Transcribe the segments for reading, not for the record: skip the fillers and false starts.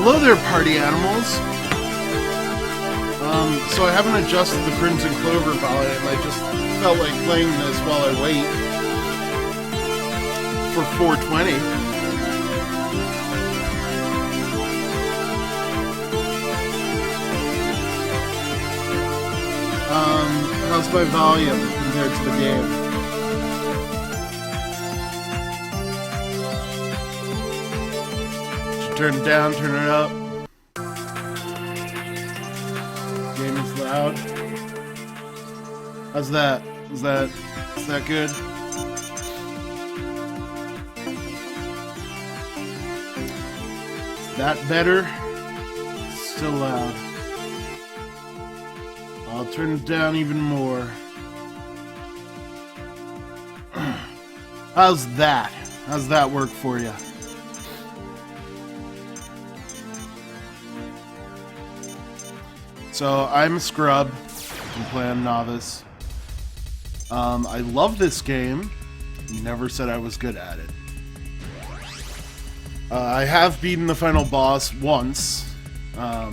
Hello there, party animals. So I haven't adjusted the Crimzon Clover volume. I just felt like playing this while I wait for 420. How's my volume compared to the game? Should turn it down, turn it up. Game is loud. How's that? Is that good? Is that better? Still loud. I'll turn it down even more. How's that? How's that work for you? So I'm a scrub. I'm playing novice. I love this game. Never said I was good at it. I have beaten the final boss once. Yeah.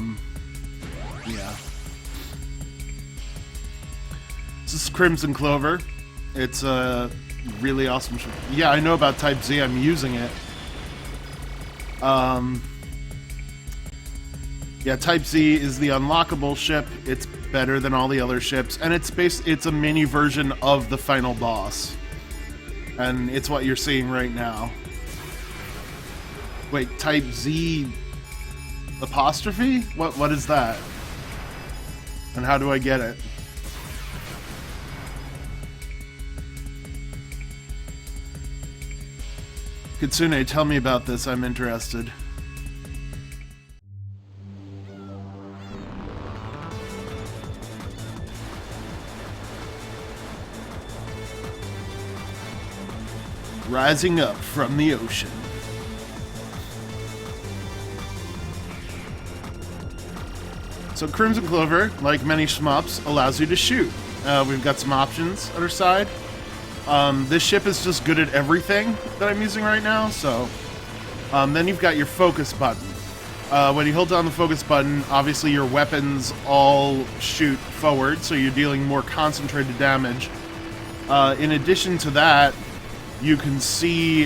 This is Crimzon Clover. It's a really awesome ship. Yeah, I know about Type Z. I'm using it. Yeah, Type Z is the unlockable ship. It's better than all the other ships, and it's a mini version of the final boss. And it's what you're seeing right now. Wait, Type Z apostrophe? What is that? And how do I get it? Kitsune, tell me about this. I'm interested. Rising up from the ocean. So Crimzon Clover, like many shmups, allows you to shoot. We've got some options on our side. This ship is just good at everything that I'm using right now, so... then you've got your focus button. When you hold down the focus button, obviously your weapons all shoot forward, so you're dealing more concentrated damage. In addition to that, you can see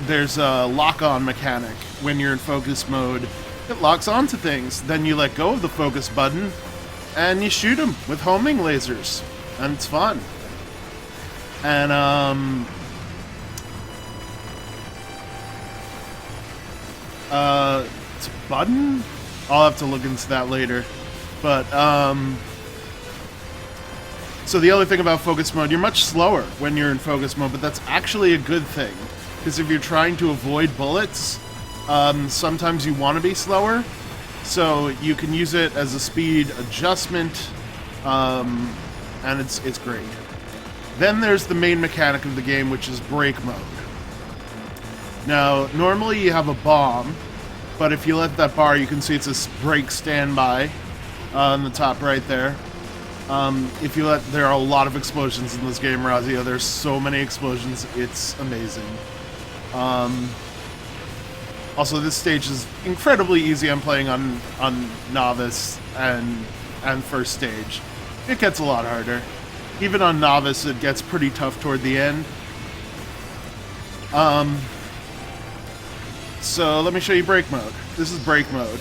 there's a lock-on mechanic when you're in focus mode. It locks onto things. Then you let go of the focus button, and you shoot them with homing lasers. And it's fun. And, it's a button? I'll have to look into that later. But, so the other thing about focus mode, you're much slower when you're in focus mode, but that's actually a good thing. Because if you're trying to avoid bullets, sometimes you want to be slower. So you can use it as a speed adjustment, and it's great. Then there's the main mechanic of the game, which is break mode. Now, normally you have a bomb, but if you let that bar, you can see it's a break standby on the top right there. If you let, there are a lot of explosions in this game, Razio. There's so many explosions, it's amazing. Also, this stage is incredibly easy. I'm playing on novice and first stage. It gets a lot harder. Even on novice, it gets pretty tough toward the end. So let me show you break mode. This is break mode.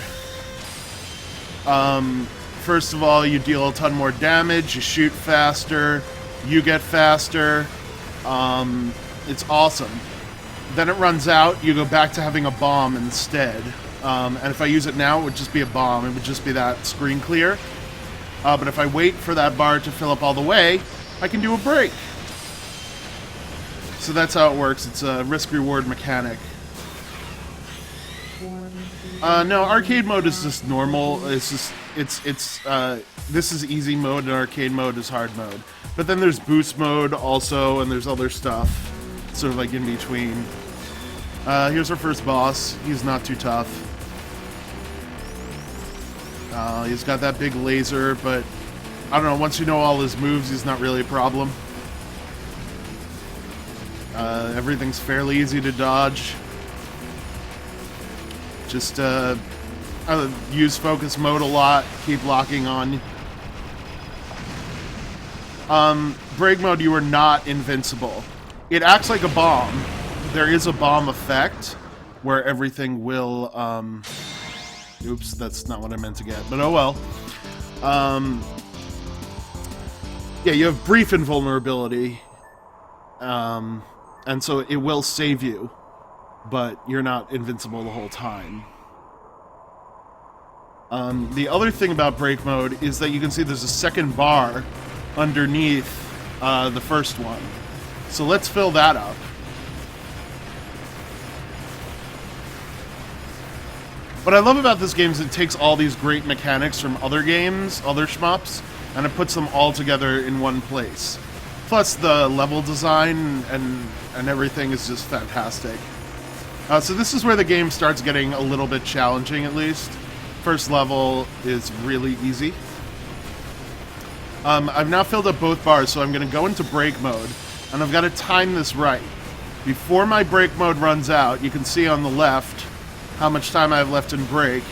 First of all, you deal a ton more damage, you shoot faster, you get faster. It's awesome. Then it runs out, you go back to having a bomb instead. And if I use it now, it would just be a bomb. It would just be that screen clear. But if I wait for that bar to fill up all the way, I can do a break. So that's how it works. It's a risk-reward mechanic. No, arcade mode is just normal. It's just, this is easy mode and arcade mode is hard mode. But then there's boost mode also, and there's other stuff sort of like in between. Here's our first boss. He's not too tough. He's got that big laser, but I don't know, once you know all his moves, he's not really a problem. Everything's fairly easy to dodge. Just use focus mode a lot. Keep locking on. Break mode, you are not invincible. It acts like a bomb. There is a bomb effect where everything will, oops, that's not what I meant to get, but oh well. Yeah, you have brief invulnerability, and so it will save you, but you're not invincible the whole time. The other thing about break mode is that you can see there's a second bar underneath the first one. So let's fill that up. What I love about this game is it takes all these great mechanics from other games, other shmups, and it puts them all together in one place. Plus the level design and everything is just fantastic. So this is where the game starts getting a little bit challenging, at least. First level is really easy. I've now filled up both bars, so I'm going to go into break mode, and I've got to time this right. Before my break mode runs out, you can see on the left how much time I have left in break.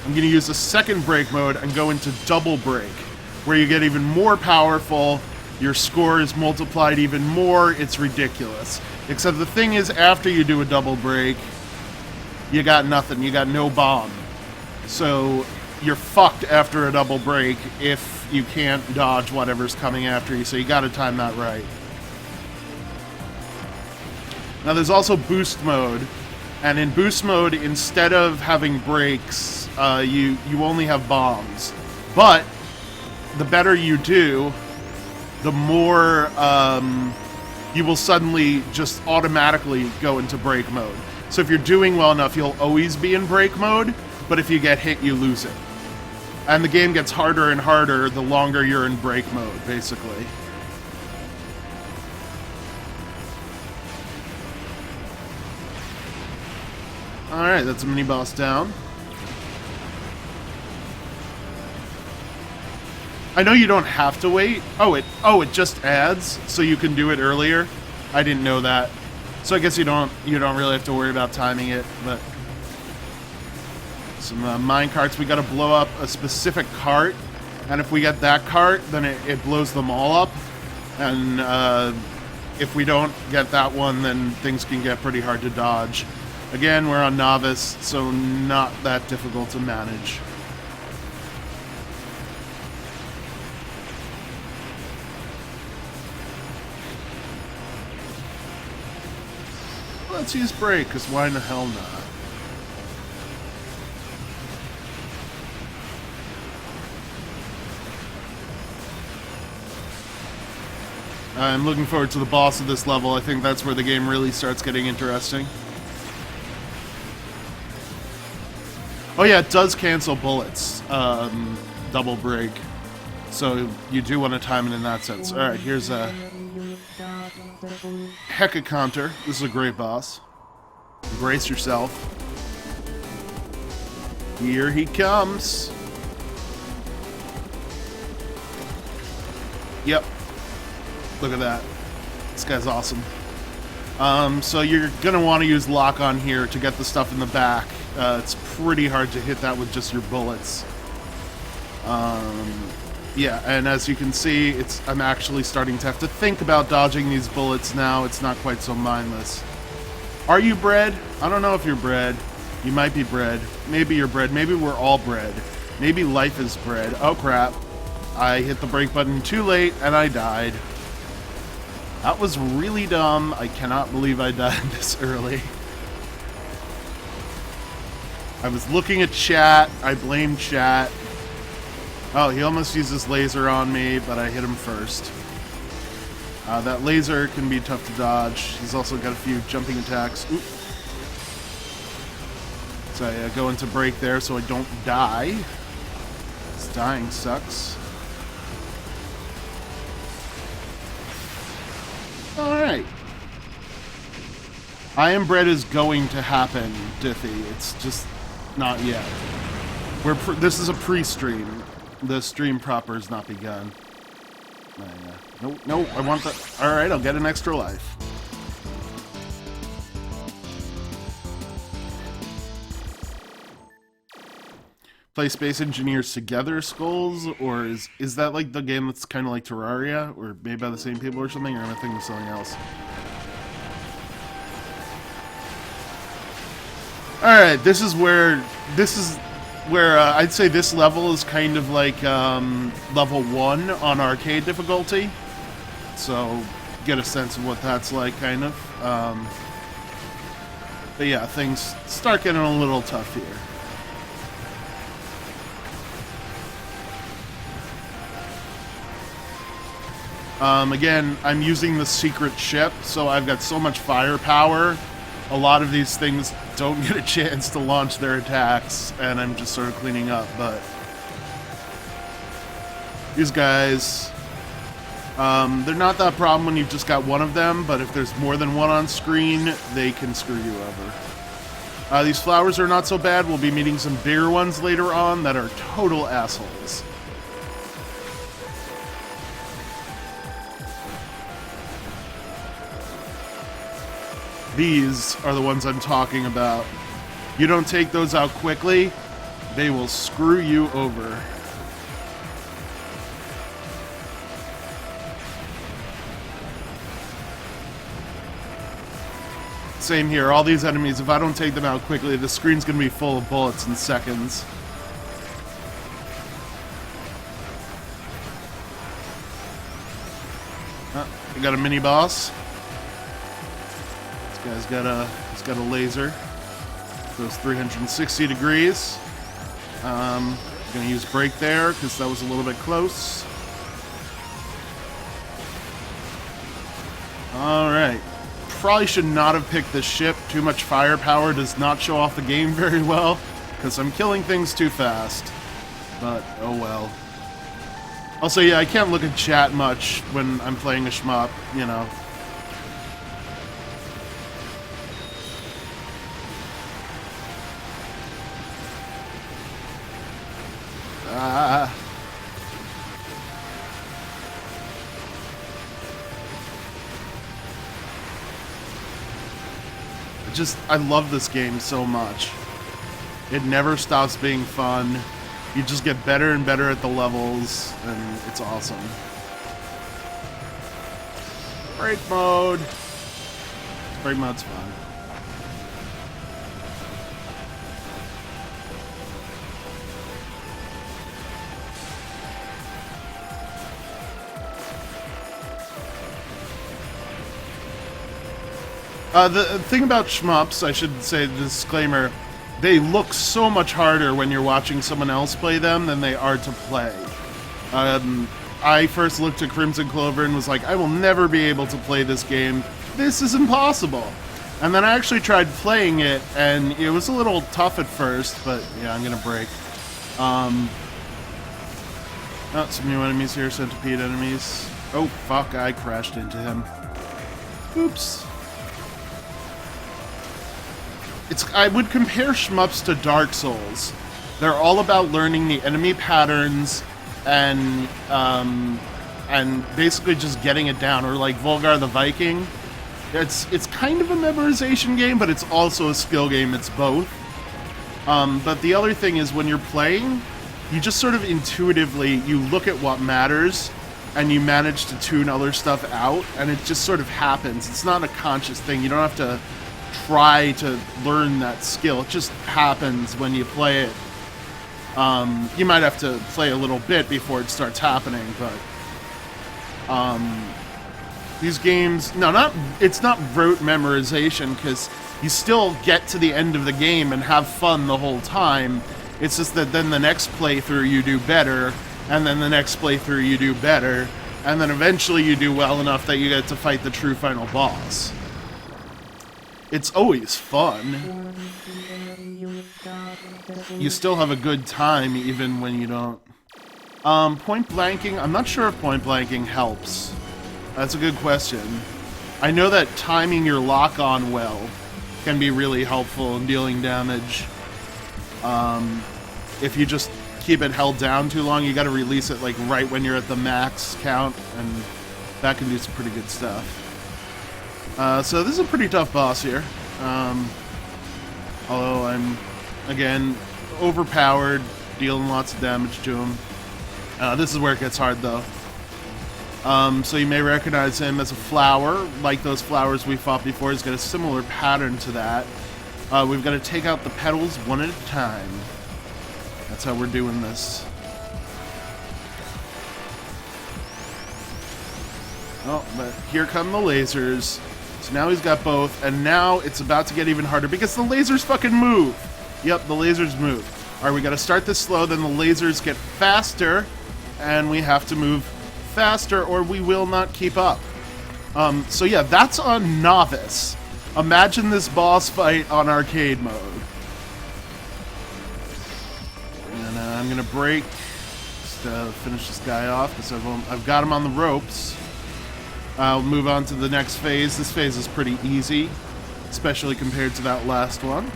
I'm going to use the second break mode and go into double break, where you get even more powerful, your score is multiplied even more, it's ridiculous. Except the thing is, after you do a double break, you got nothing, you got no bomb. So you're fucked after a double break if you can't dodge whatever's coming after you, so you gotta time that right. Now there's also boost mode, and in boost mode, instead of having breaks, you only have bombs. But the better you do, the more you will suddenly just automatically go into break mode. So if you're doing well enough, you'll always be in break mode, but if you get hit, you lose it. And the game gets harder and harder the longer you're in break mode, basically. Alright, that's a mini-boss down. I know you don't have to wait. Oh, it just adds, so you can do it earlier. I didn't know that. So I guess you don't really have to worry about timing it, but... Some mine carts. We gotta blow up a specific cart, and if we get that cart, then it blows them all up. And if we don't get that one, then things can get pretty hard to dodge. Again, we're on Novice, so not that difficult to manage. Let's use break, because why in the hell not? I'm looking forward to the boss of this level. I think that's where the game really starts getting interesting. Oh yeah, it does cancel bullets. Double break. So you do want to time it in that sense. Alright, here's a Hecka counter. This is a great boss. Brace yourself. Here he comes. Yep. Look at that. This guy's awesome. So you're going to want to use lock on here to get the stuff in the back. It's pretty hard to hit that with just your bullets. Yeah, and as you can see, I'm actually starting to have to think about dodging these bullets now. It's not quite so mindless. Are you bread? I don't know if you're bread. You might be bread. Maybe you're bread. Maybe we're all bread. Maybe life is bread. Oh crap. I hit the brake button too late and I died. That was really dumb. I cannot believe I died this early. I was looking at chat. I blamed chat. Oh, he almost used his laser on me, but I hit him first. That laser can be tough to dodge. He's also got a few jumping attacks. Oop. So I go into break there so I don't die. This dying sucks. Alright. I Am Bread is going to happen, Diffy. It's just not yet. This is a pre-stream. The stream proper has not begun. No, I want that. Alright, I'll get an extra life. play Space Engineers together skulls, or is that like the game that's kind of like Terraria, or made by the same people or something, or am I thinking of something else? Alright, this is where I'd say this level is kind of like level 1 on arcade difficulty, so get a sense of what that's like, kind of. But yeah, things start getting a little tough here. Again, I'm using the secret ship, so I've got so much firepower. A lot of these things don't get a chance to launch their attacks, and I'm just sort of cleaning up, but these guys, they're not that problem when you've just got one of them, but if there's more than one on screen, they can screw you over. These flowers are not so bad. We'll be meeting some bigger ones later on that are total assholes. These are the ones I'm talking about. You don't take those out quickly, they will screw you over. Same here, all these enemies, if I don't take them out quickly, the screen's gonna be full of bullets in seconds. We got a mini boss. This guy's got a laser. Goes 360 degrees. Gonna use brake there because that was a little bit close. Alright. Probably should not have picked this ship. Too much firepower does not show off the game very well because I'm killing things too fast. But, oh well. Also, yeah, I can't look at chat much when I'm playing a shmup, you know. I love this game so much. It never stops being fun. You just get better and better at the levels, and it's awesome. Break mode. Break mode's fun. The thing about shmups, I should say, disclaimer, they look so much harder when you're watching someone else play them than they are to play. I first looked at Crimzon Clover and was like, I will never be able to play this game. This is impossible. And then I actually tried playing it, and it was a little tough at first, but yeah, I'm gonna break. Oh, some new enemies here, centipede enemies. Oh, fuck, I crashed into him. Oops. I would compare shmups to Dark Souls. They're all about learning the enemy patterns and basically just getting it down. Or like Volgar the Viking. It's kind of a memorization game, but it's also a skill game. It's both. But the other thing is when you're playing, you just sort of intuitively, you look at what matters and you manage to tune other stuff out, and it just sort of happens. It's not a conscious thing. You don't have to try to learn that skill. It just happens when you play it. You might have to play a little bit before it starts happening, but these games, it's not rote memorization, because you still get to the end of the game and have fun the whole time. It's just that then the next playthrough you do better, and then the next playthrough you do better, and then eventually you do well enough that you get to fight the true final boss. It's always fun. You still have a good time even when you don't. Point blanking, I'm not sure if point blanking helps. That's a good question. I know that timing your lock-on well can be really helpful in dealing damage. If you just keep it held down too long, you gotta release it like right when you're at the max count, and that can do some pretty good stuff. So this is a pretty tough boss here. Although I'm, again, overpowered. dealing lots of damage to him. This is where it gets hard, though. So you may recognize him as a flower. Like those flowers we fought before, he's got a similar pattern to that. We've got to take out the petals one at a time. That's how we're doing this. Oh, but here come the lasers. So now he's got both, and now it's about to get even harder because the lasers fucking move. Yep, the lasers move. Alright, we gotta start this slow, then the lasers get faster, and we have to move faster or we will not keep up. So yeah, that's on Novice. Imagine this boss fight on arcade mode. And I'm gonna break just to finish this guy off because I've got him on the ropes. I'll move on to the next phase. This phase is pretty easy, especially compared to that last one.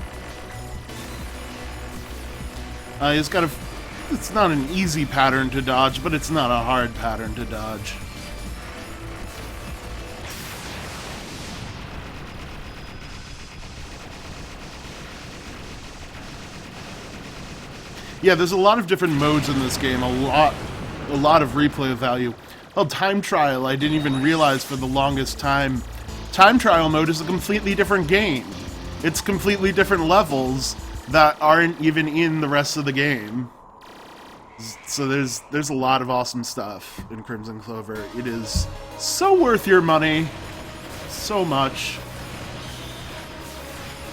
He's got it's not an easy pattern to dodge, but it's not a hard pattern to dodge. Yeah, there's a lot of different modes in this game, a lot of replay value. Oh, time trial, I didn't even realize for the longest time. Time trial mode is a completely different game. It's completely different levels that aren't even in the rest of the game. So there's a lot of awesome stuff in Crimzon Clover. It is so worth your money. So much.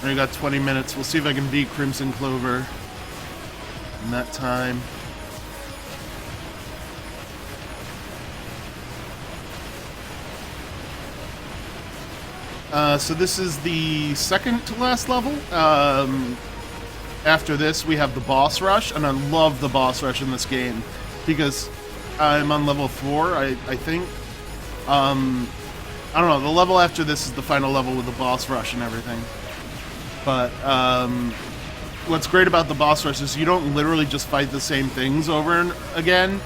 I got 20 minutes. We'll see if I can beat Crimzon Clover in that time. So this is the second to last level. After this, we have the boss rush, and I love the boss rush in this game because I'm on level 4, I think. I don't know, the level after this is the final level with the boss rush and everything. But what's great about the boss rush is you don't literally just fight the same things over and again.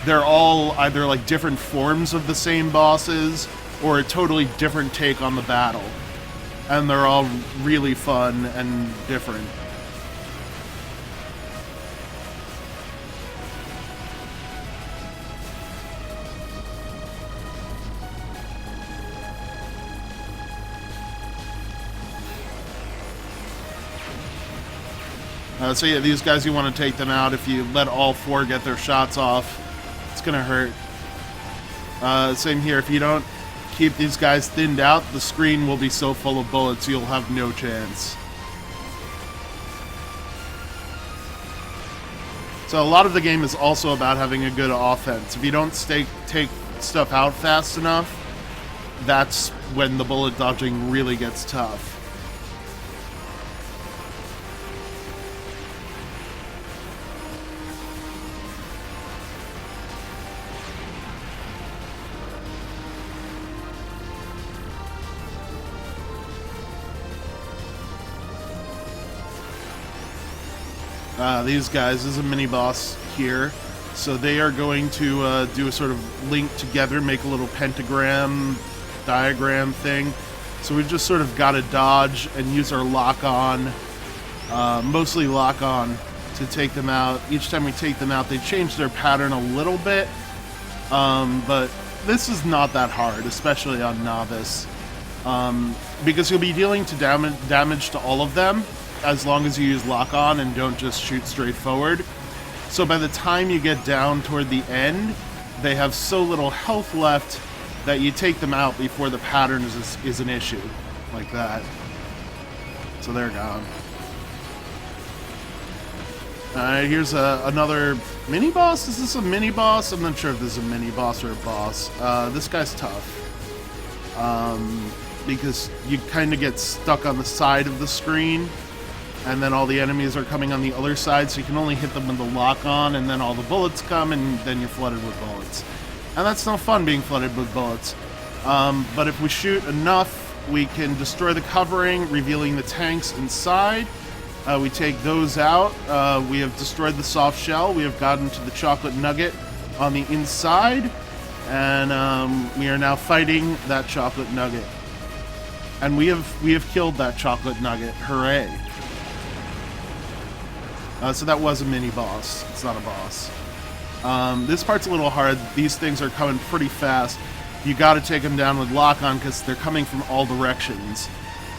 They're all either like different forms of the same bosses or a totally different take on the battle. And they're all really fun and different. So yeah, these guys, you want to take them out. If you let all 4 get their shots off, it's gonna hurt. Same here, if you don't keep these guys thinned out, the screen will be so full of bullets you'll have no chance. So a lot of the game is also about having a good offense. If you don't take stuff out fast enough, that's when the bullet dodging really gets tough. These guys, this is a mini-boss here, so they are going to do a sort of link together, make a little pentagram diagram thing. So we've just sort of got to dodge and use our lock-on, mostly lock-on, to take them out. Each time we take them out, they change their pattern a little bit, but this is not that hard, especially on Novice, because you'll be dealing to damage to all of them, as long as you use lock-on and don't just shoot straight forward. So by the time you get down toward the end, they have so little health left that you take them out before the pattern is an issue, like that. So they're gone. Alright, here's another mini-boss? Is this a mini-boss? I'm not sure if this is a mini-boss or a boss. This guy's tough. Because you kind of get stuck on the side of the screen, and then all the enemies are coming on the other side, so you can only hit them with the lock-on, and then all the bullets come, and then you're flooded with bullets. And that's no fun, being flooded with bullets. But if we shoot enough, we can destroy the covering, revealing the tanks inside. We take those out. We have destroyed the soft shell. We have gotten to the chocolate nugget on the inside, and we are now fighting that chocolate nugget. And we have killed that chocolate nugget. Hooray! So that was a mini-boss. It's not a boss. This part's a little hard. These things are coming pretty fast. You gotta take them down with lock-on because they're coming from all directions.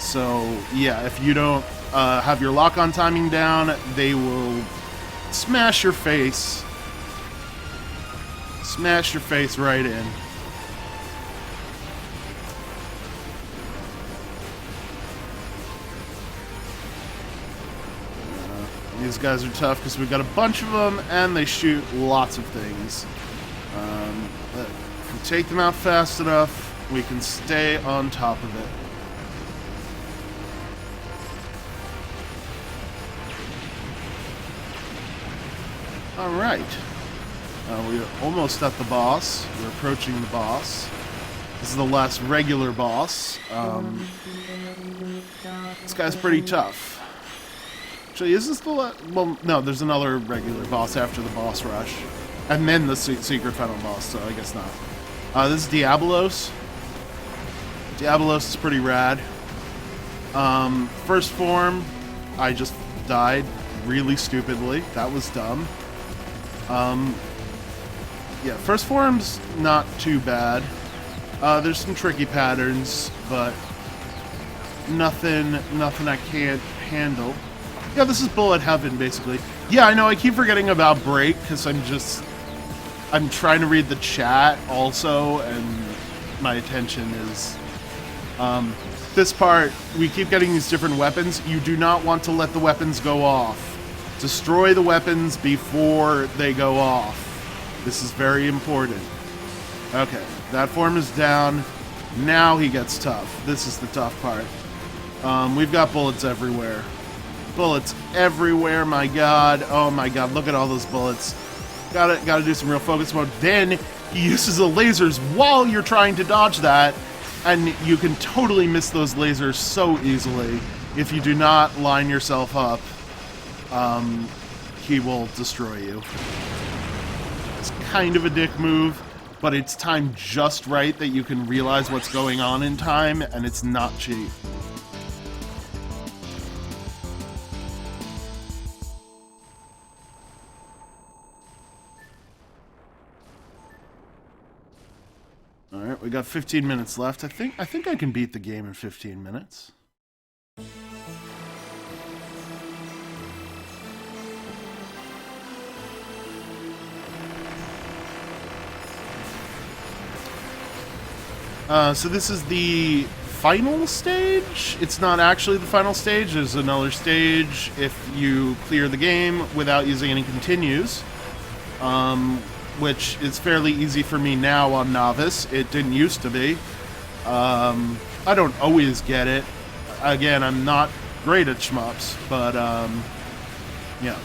So, yeah, if you don't have your lock-on timing down, they will smash your face. Smash your face right in. These guys are tough because we've got a bunch of them and they shoot lots of things. But if we take them out fast enough, we can stay on top of it. Alright. We're almost at the boss. We're approaching the boss. This is the last regular boss. This guy's pretty tough. Actually, is this the well, no, there's another regular boss after the boss rush. And then the secret final boss, so I guess not. This is Diabolos. Diabolos is pretty rad. First form, I just died really stupidly. That was dumb. Yeah, first form's not too bad. There's some tricky patterns, but nothing I can't handle. Yeah, this is bullet heaven, basically. Yeah, I know, I keep forgetting about break, because I'm trying to read the chat also, and my attention is... this part, we keep getting these different weapons. You do not want to let the weapons go off. Destroy the weapons before they go off. This is very important. Okay, that form is down. Now he gets tough. This is the tough part. We've got bullets everywhere. Bullets everywhere, my god. Oh my god, look at all those bullets. Gotta do some real focus mode. Then he uses the lasers while you're trying to dodge that, and you can totally miss those lasers so easily if you do not line yourself up. He will destroy you. It's kind of a dick move, but it's timed just right that you can realize what's going on in time, and it's not cheap. Alright, we got 15 minutes left. I think I can beat the game in 15 minutes. So this is the final stage. It's not actually the final stage. There's another stage if you clear the game without using any continues, which is fairly easy for me now on Novice. It didn't used to be. I don't always get it. Again, I'm not great at shmups, but yeah.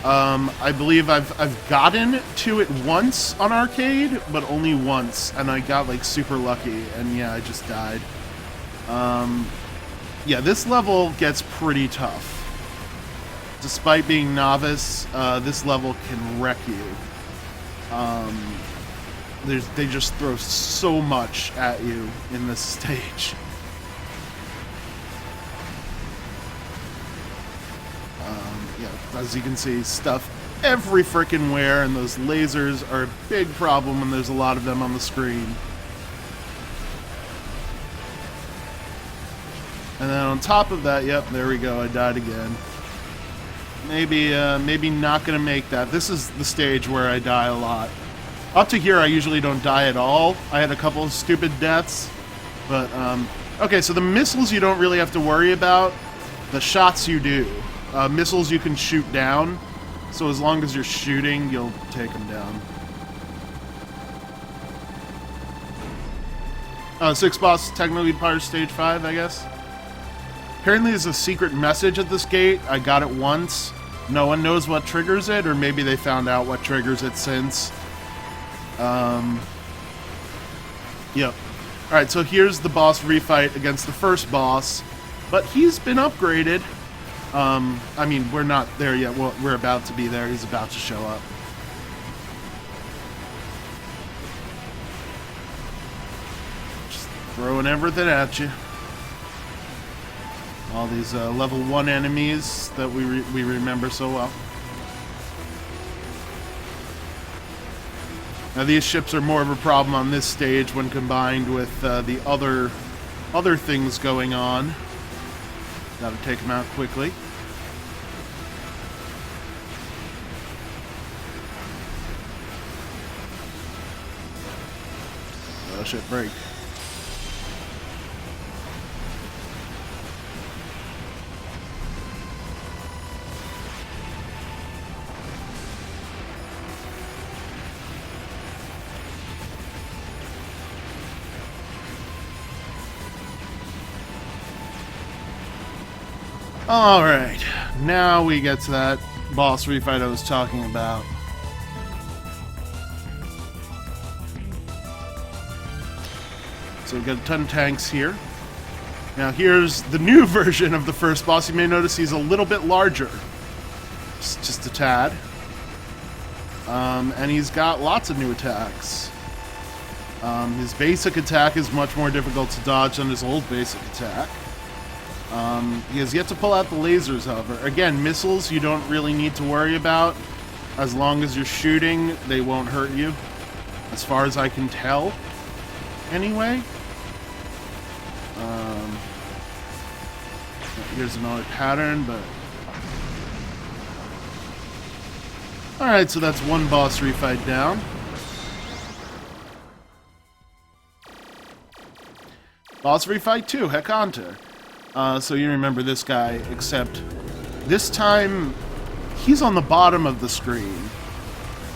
I believe I've gotten to it once on arcade, but only once, and I got like super lucky, and yeah, I just died. Yeah, this level gets pretty tough. Despite being Novice, this level can wreck you. They just throw so much at you in this stage. Yeah, as you can see, stuff every frickin' where, and those lasers are a big problem when there's a lot of them on the screen. And then on top of that, yep, there we go, I died again. Maybe not gonna make that. This is the stage where I die a lot. Up to here, I usually don't die at all. I had a couple of stupid deaths, but, okay, so the missiles you don't really have to worry about. The shots you do. Missiles you can shoot down, so as long as you're shooting, you'll take them down. 6 boss, technically part of stage 5, I guess. Apparently there's a secret message at this gate. I got it once. No one knows what triggers it, or maybe they found out what triggers it since. Yep. Alright, so here's the boss refight against the first boss, but he's been upgraded. I mean, we're not there yet. We're about to be there. He's about to show up. Just throwing everything at you. All these level 1 enemies that we remember so well. Now these ships are more of a problem on this stage when combined with the other things going on. Gotta take them out quickly. Oh shit, break. Alright, now we get to that boss refight I was talking about. So we've got a ton of tanks here. Now here's the new version of the first boss. You may notice he's a little bit larger. Just a tad. And he's got lots of new attacks. His basic attack is much more difficult to dodge than his old basic attack. He has yet to pull out the lasers, however. Again, missiles you don't really need to worry about. As long as you're shooting, they won't hurt you. As far as I can tell. Anyway. Here's another pattern, but... Alright, so that's one boss refight down. Boss refight 2, Hekonter. So you remember this guy, except this time he's on the bottom of the screen.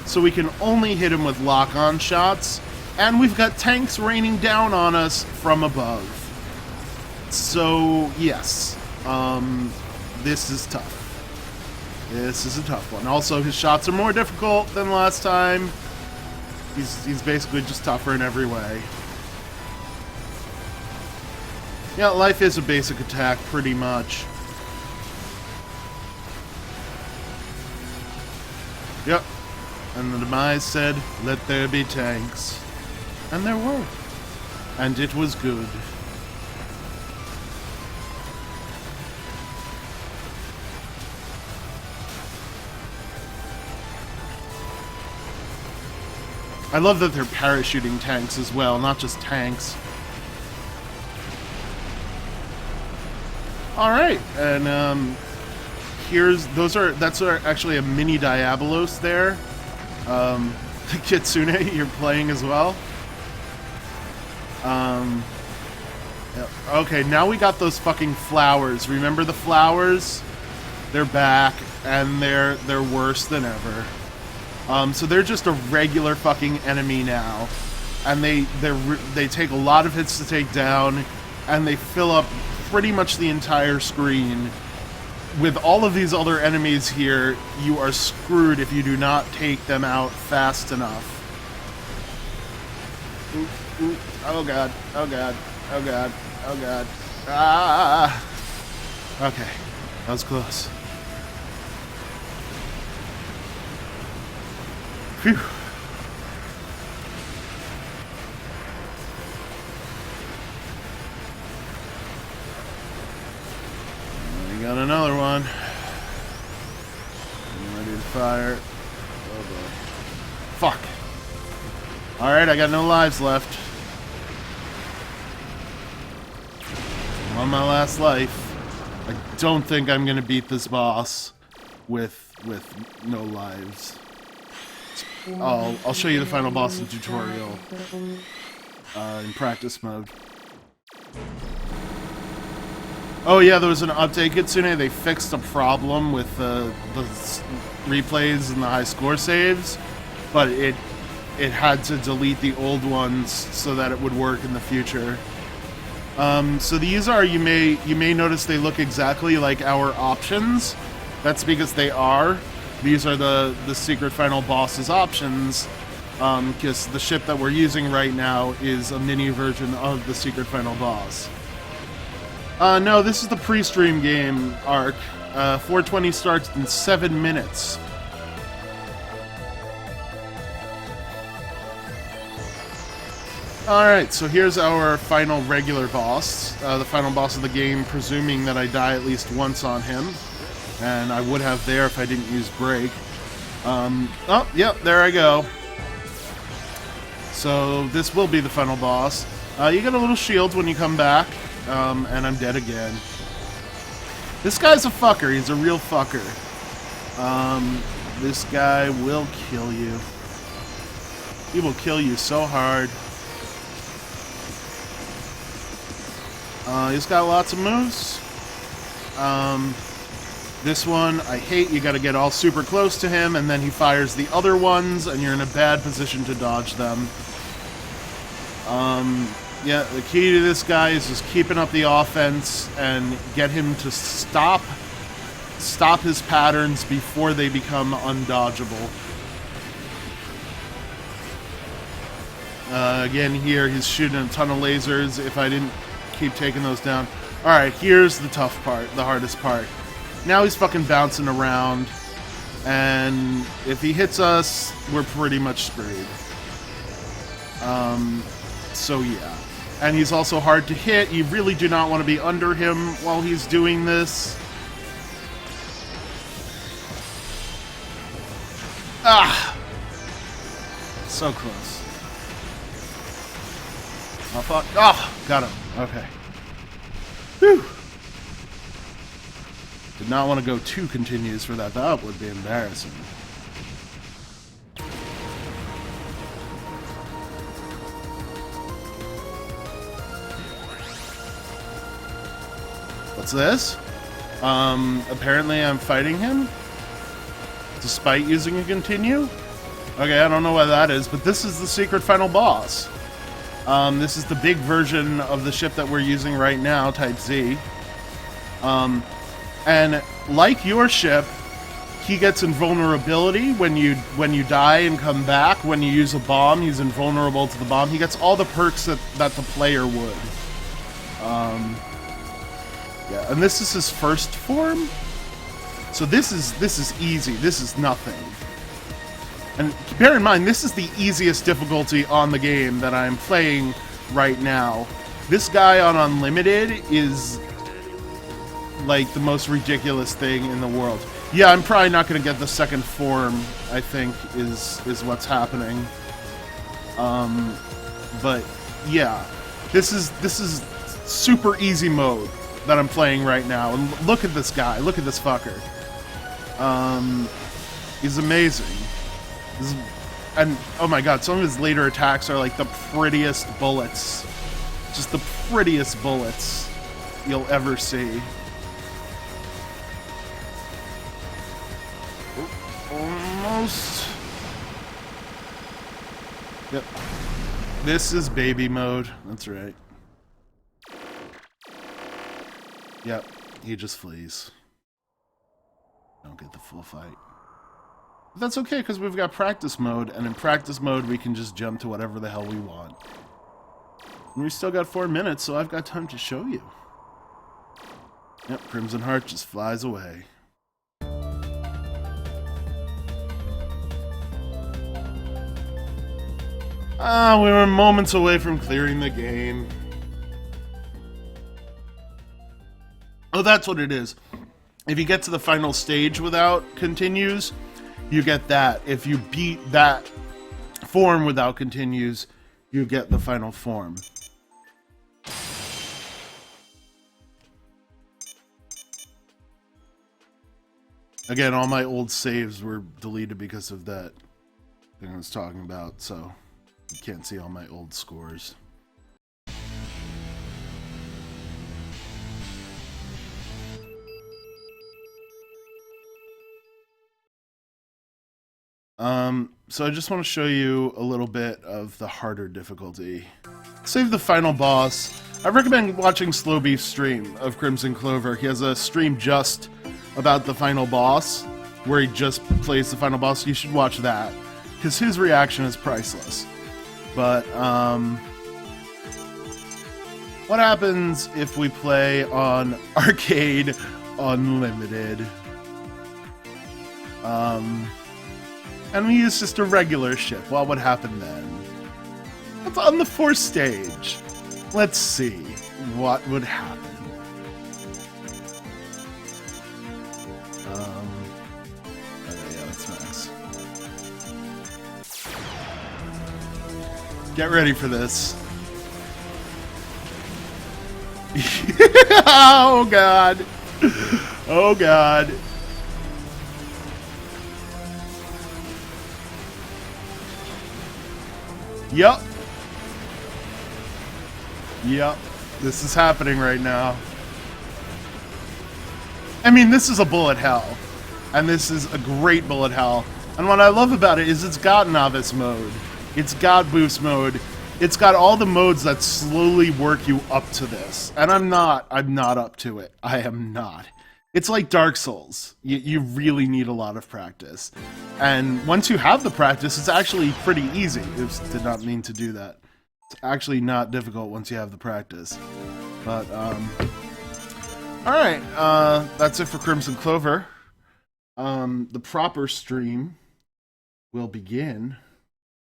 So we can only hit him with lock-on shots, and we've got tanks raining down on us from above. So, yes, this is tough. This is a tough one. Also, his shots are more difficult than last time. He's basically just tougher in every way. Yeah, life is a basic attack, pretty much. Yep. And the demise said, "Let there be tanks." And there were. And it was good. I love that they're parachuting tanks as well, not just tanks. Alright, and that's actually a mini Diabolos there. Kitsune, you're playing as well. Yep. Okay, now we got those fucking flowers. Remember the flowers? They're back, and they're worse than ever. So they're just a regular fucking enemy now. And they take a lot of hits to take down, and they fill up pretty much the entire screen. With all of these other enemies here, you are screwed if you do not take them out fast enough. Ooh, ooh. Oh god, oh god, oh god, oh god. Ah! Okay, that was close. Phew. Got another one. I'm ready to fire. Oh boy. Fuck. Alright, I got no lives left. I'm on my last life. I don't think I'm gonna beat this boss with no lives. I'll show you the final boss in tutorial in practice mode. Oh yeah, there was an update, Kitsune. They fixed a problem with the replays and the high score saves, but it had to delete the old ones so that it would work in the future. So these are, you may notice they look exactly like our options. That's because they are. These are the secret final boss's options, because the ship that we're using right now is a mini version of the secret final boss. No, this is the pre-stream game arc. 420 starts in 7 minutes. Alright, so here's our final regular boss. The final boss of the game, presuming that I die at least once on him. And I would have there if I didn't use break. Oh, yep, there I go. So this will be the final boss. You get a little shield when you come back, and I'm dead again. This guy's a fucker. He's a real fucker. This guy will kill you. He will kill you so hard. He's got lots of moves. This one, I hate. You gotta get all super close to him, and then he fires the other ones, and you're in a bad position to dodge them. Yeah, the key to this guy is just keeping up the offense and get him to stop his patterns before they become undodgeable. Again, here, he's shooting a ton of lasers. If I didn't keep taking those down. Alright, here's the tough part, the hardest part. Now he's fucking bouncing around, and if he hits us, we're pretty much screwed. So yeah. And he's also hard to hit. You really do not want to be under him while he's doing this. Ah! So close. Oh, fuck. Oh! Got him. Okay. Whew. Did not want to go 2 continues for that. That would be embarrassing. What's this? Apparently I'm fighting him despite using a continue. Okay, I don't know what that is, but this is the secret final boss. This is the big version of the ship that we're using right now, Type Z. And like your ship, he gets invulnerability when you die and come back. When you use a bomb, he's invulnerable to the bomb. He gets all the perks that the player would. Yeah, and this is his first form. So this is easy. This is nothing. And bear in mind, this is the easiest difficulty on the game that I'm playing right now. This guy on Unlimited is like the most ridiculous thing in the world. Yeah, I'm probably not going to get the second form, I think, is what's happening. But yeah, this is super easy mode that I'm playing right now. And look at this guy. Look at this fucker. He's amazing. And oh my god, some of his later attacks are like the prettiest bullets. Just the prettiest bullets you'll ever see. Almost. Yep. This is baby mode. That's right. Yep. He just flees. Don't get the full fight. But that's okay, because we've got practice mode, and in practice mode we can just jump to whatever the hell we want. And we still got 4 minutes, so I've got time to show you. Yep, Crimson Heart just flies away. Ah, we were moments away from clearing the game. Oh, that's what it is. If you get to the final stage without continues, you get that. If you beat that form without continues, you get the final form. Again, all my old saves were deleted because of that thing I was talking about, so you can't see all my old scores. So I just want to show you a little bit of the harder difficulty. Save the final boss. I recommend watching Slow Beef's stream of Crimzon Clover. He has a stream just about the final boss, where he just plays the final boss. You should watch that, because his reaction is priceless. But, what happens if we play on Arcade Unlimited? And we use just a regular ship. What would happen then? It's on the fourth stage. Let's see what would happen. Yeah, that's max. Get ready for this. Oh god. Oh god. Yup. Yep, this is happening right now. I mean, this is a bullet hell. And this is a great bullet hell. And what I love about it is it's got novice mode. It's got boost mode. It's got all the modes that slowly work you up to this. And I'm not up to it. I am not. It's like Dark Souls. You really need a lot of practice. And once you have the practice, it's actually pretty easy. Oops, did not mean to do that. It's actually not difficult once you have the practice. But, alright, that's it for Crimzon Clover. The proper stream will begin